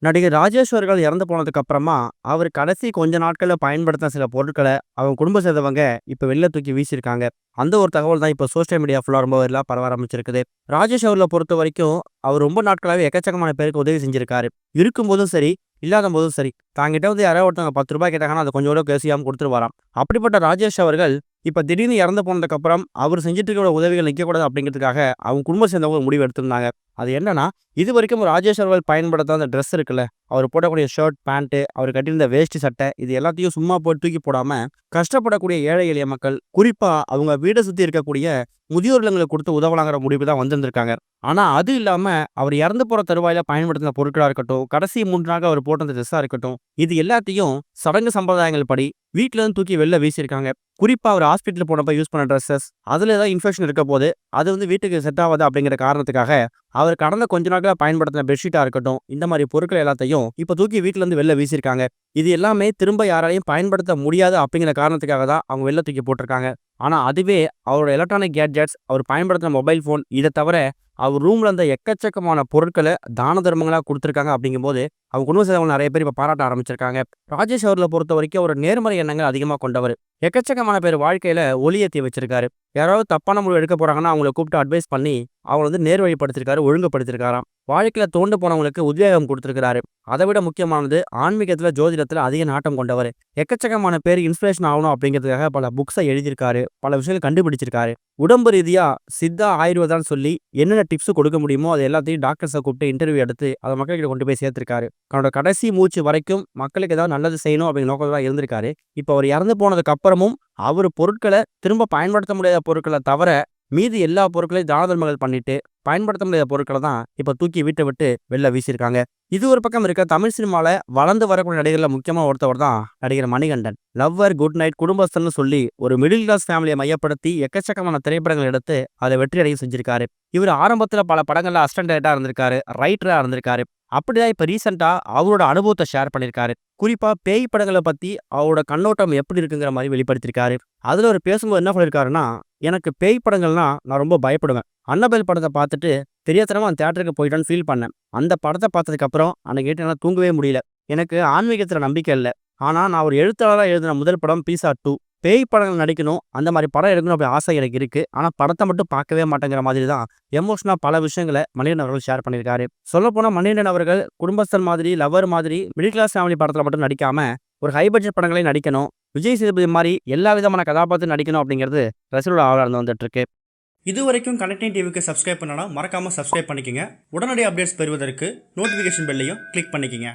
நடிகர் ராஜேஷ் அவர்கள் இறந்து போனதுக்கு அப்புறமா, அவர் கடைசி கொஞ்ச நாட்கள்ல பயன்படுத்தின சில பொருட்கள, அவங்க குடும்பம் சேர்ந்தவங்க இப்ப வெளில தூக்கி வீசியிருக்காங்க. அந்த ஒரு தகவல் தான் இப்ப சோசியல் மீடியா ஃபுல்லா ரொம்ப வைரலா பரவ ஆரம்பிச்சிருக்குது. ராஜேஷ் அவர்கள பொறுத்தவரைக்கும், அவர் ரொம்ப நாட்களாவே எக்கச்சக்கமான பேருக்கு உதவி செஞ்சிருக்காரு. இருக்கும்போதும் சரி, இல்லாதபோதும் சரி, தாங்கிட்ட வந்து யாராவது ஒருத்தவங்க ரூ. 10 கேட்டாங்கன்னா, அத கொஞ்சம் கூட யோசிக்காம குடுத்துருவாராம். அப்படிப்பட்ட ராஜேஷ் அவர்கள், இப்ப திடீர்னு இறந்து போனதுக்கு அப்புறம், அவர் செஞ்சுட்டு இருக்கிற உதவிகள் நிக்கக்கூடாது அப்படிங்கிறதுக்காக, அவங்க குடும்பம் சேர்ந்தவங்க ஒரு முடிவு எடுத்திருந்தாங்க. அது என்னன்னா, இதுவரைக்கும் ராஜேஷ் அவர்கள் பயன்படுத்தாத அந்த ட்ரெஸ் இருக்குல்ல, அவர் போடக்கூடிய ஷர்ட், பேண்ட், அவர் கட்டியிருந்த வேஷ்டி சட்டை, இது எல்லாத்தையும் சும்மா போட்டு தூக்கி போடாம, கஷ்டப்படக்கூடிய ஏழை எளிய மக்கள், குறிப்பா அவங்க வீட சுத்தி இருக்கக்கூடிய முதியோர் இல்லங்களுக்கு குடுத்து உதவலாங்கிற முடிவு தான் வந்திருந்திருக்காங்க. ஆனா அது இல்லாம, அவர் இறந்து போற தருவாயில பயன்படுத்தின பொருட்களா இருக்கட்டும், கடைசி 3 நாட்கள் அவர் போட்ட அந்த ட்ரெஸ்ஸா இருக்கட்டும், இது எல்லாத்தையும் சடங்கு சம்பிரதாயங்கள் படி வீட்ல இருந்து தூக்கி வெளில வீசியிருக்காங்க. குறிப்பா அவர் ஹாஸ்பிட்டல் போனப்ப யூஸ் பண்ண ட்ரெஸ்ஸஸ், அதுல ஏதாவது இன்ஃபெக்ஷன் இருக்கப்போது, அது வந்து வீட்டுக்கு செட் ஆவாது அப்படிங்கிற காரணத்துக்காக, அவர் கடந்த கொஞ்ச நாட்களா பயன்படுத்தின பெட்ஷீட்டா இருக்கட்டும், இந்த மாரி பொருட்கள் எல்லாத்தையும் இப்ப தூக்கி வீட்ல இருந்து வெளில வீசியிருக்காங்க. இது எல்லாமே திரும்ப யாராலயும் பயன்படுத்த முடியாது அப்படிங்கிற காரணத்துக்காக தான் அவங்க வெளில தூக்கி போட்டிருக்காங்க. ஆனா அதுவே அவரோட எலக்ட்ரானிக் கேட்ஜெட்ஸ், அவர் பயன்படுத்தின மொபைல் ஃபோன், இத தவிர அவர் ரூம்ல இருந்த எக்கச்சக்கமான பொருட்கள தான தர்மங்களா குடுத்துருக்காங்க அப்படிங்கும்போது, அவங்க குடும்ப சேர்ந்தவங்க நெறைய பேர் இப்ப பாராட்ட ஆரம்பிச்சிருக்காங்க. ராஜேஷ் அவர்கள பொறுத்தவரைக்கும் அவரு நேர்மறை எண்ணங்கள் அதிகமா கொண்டவரு. எக்கச்சக்கமான பேர் வாழ்க்கையில ஒளி ஏத்தி வச்சிருக்காரு. யாராவது தப்பான முடிவு எடுக்க போறாங்கன்னா, அவங்கள கூப்பிட்டு அட்வைஸ் பண்ணி, அவங்கள வந்து நேர்வழிப்படுத்திருக்காரு, ஒழுங்குபடுத்திருக்காராம். வாழ்க்கையில துவண்டு போனவங்களுக்கு உத்வேகம் குடுத்திருக்கிறாரு. அத விட முக்கியமானது, ஆன்மீகத்துல, ஜோதிடத்துல அதிக நாட்டம் கொண்டவரு. எக்கச்சக்கமான பேர் இன்ஸ்பிரேஷன் ஆகணும் அப்படிங்கிறதுக்காக பல புக்ஸ எழுதியிருக்காரு. பல விஷயங்கள் கண்டுபிடிச்சிருக்காரு. உடம்பு ரீதியா சித்தா, ஆயுர்வேதான்னு சொல்லி என்னென்ன டிப்ஸ் கொடுக்க முடியுமோ, அது எல்லாத்தையும் டாக்டர்ஸ கூப்பிட்டு இன்டர்வியூ எடுத்து, அத மக்கள்கிட்ட கொண்டு போய் சேர்த்திருக்காரு. தன்னோட கடைசி மூச்சு வரைக்கும் மக்களுக்கு ஏதாவது நல்லது செய்யணும் அப்படிங்கிற நோக்கத்துல தான் இருந்திருக்காரு. இப்ப அவர் இறந்து போனதுக்கு அப்புறமும், அவரு பொருட்கள திரும்ப பயன்படுத்த முடியாத பொருட்கள தவிர, மீதி எல்லா பொருட்களையும் தான தர்மங்கள் பண்ணிட்டு, பயன்படுத்த முடியாத பொருட்கள தான் இப்ப தூக்கி வீட்ட விட்டு வெளில வீசியிருக்காங்க. இது ஒரு பக்கம் இருக்க, தமிழ் சினிமால வளர்ந்து வரக்கூடிய நடிகர்கள்ல முக்கியமா ஒருத்தவர் தான் நடிகர் மணிகண்டன். லவ்வர், குட் நைட், குடும்பஸ்தன்னு சொல்லி ஒரு மிடில் கிளாஸ் ஃபேமிலிய மையப்படுத்தி எக்கச்சக்கமான திரைப்படங்கள் எடுத்து அத வெற்றி அடைய செஞ்சிருக்காரு. இவரு ஆரம்பத்துல பல படங்கள்ல அசிஸ்டன்ட் டைரக்டரா இருந்திருக்காரு, ரைட்டரா இருந்திருக்காரு. அப்படிதான் இப்ப ரீசென்ட்டா அவரோட அனுபவத்த ஷேர் பண்ணியிருக்காரு. குறிப்பா பேய் படங்கள பத்தி அவரோட கண்ணோட்டம் எப்படி இருக்குங்கிற மாரி வெளிப்படுத்தியிருக்காரு. அதுல அவரு பேசும்போது என்ன சொல்லியிருக்காருன்னா, "எனக்கு பேய் படங்கள்னா நான் ரொம்ப பயப்படுவேன். அன்னபெல் படத்த பார்த்துட்டு தெரியாத்தனமா அந்த தியேட்டருக்கு போயிட்டோன்னு ஃபீல் பண்ணேன். அந்த படத்த பார்த்ததுக்கு அப்புறம் அன்னைக்கு நைட் என்னால தூங்கவே முடியல. எனக்கு ஆன்மீகத்துல நம்பிக்கை இல்ல. ஆனா நான் ஒரு எழுத்தாளரா எழுதின முதல் படம் பீஸா 2. பேய் படங்கள் நடிக்கணும், அந்த மாரி படம் எடுக்கணும் அப்படி ஆசை எனக்கு இருக்கு. ஆனா படத்த மட்டும் பார்க்கவே மாட்டேங்கிற மாதிரி தான் எமோஷனலா பல விஷயங்கள மணிகண்டன் அவர்கள் ஷேர் பண்ணியிருக்காரு. சொல்லப்போனா மணிகண்டன் அவர்கள் குடும்பஸ்தன் மாதிரி, லவ்வர் மாதிரி மிடில் கிளாஸ் ஃபேமிலி படத்துல மட்டும் நடிக்காம, ஒரு ஹை பட்ஜெட் படங்களையும் நடிக்கணும். விஜய் சேதுபதி மாரி எல்லா விதமான கதாபாத்திரம் நடிக்கணும் அப்படிங்கிறது ரசிகர்களோட ஆவலா இருந்து வந்துட்டு இருக்கு. இதுவரைக்கும் கனெக்டிங் டிவிக்கு சப்ஸ்கிரைப் பண்ணனா மறக்காம சப்ஸ்கிரைப் பண்ணிக்கங்க. உடனடி அப்டேட்ஸ் பெறுவதற்கு நோட்டிஃபிகேஷன் பெல்லையும் கிளிக் பண்ணிக்கங்க.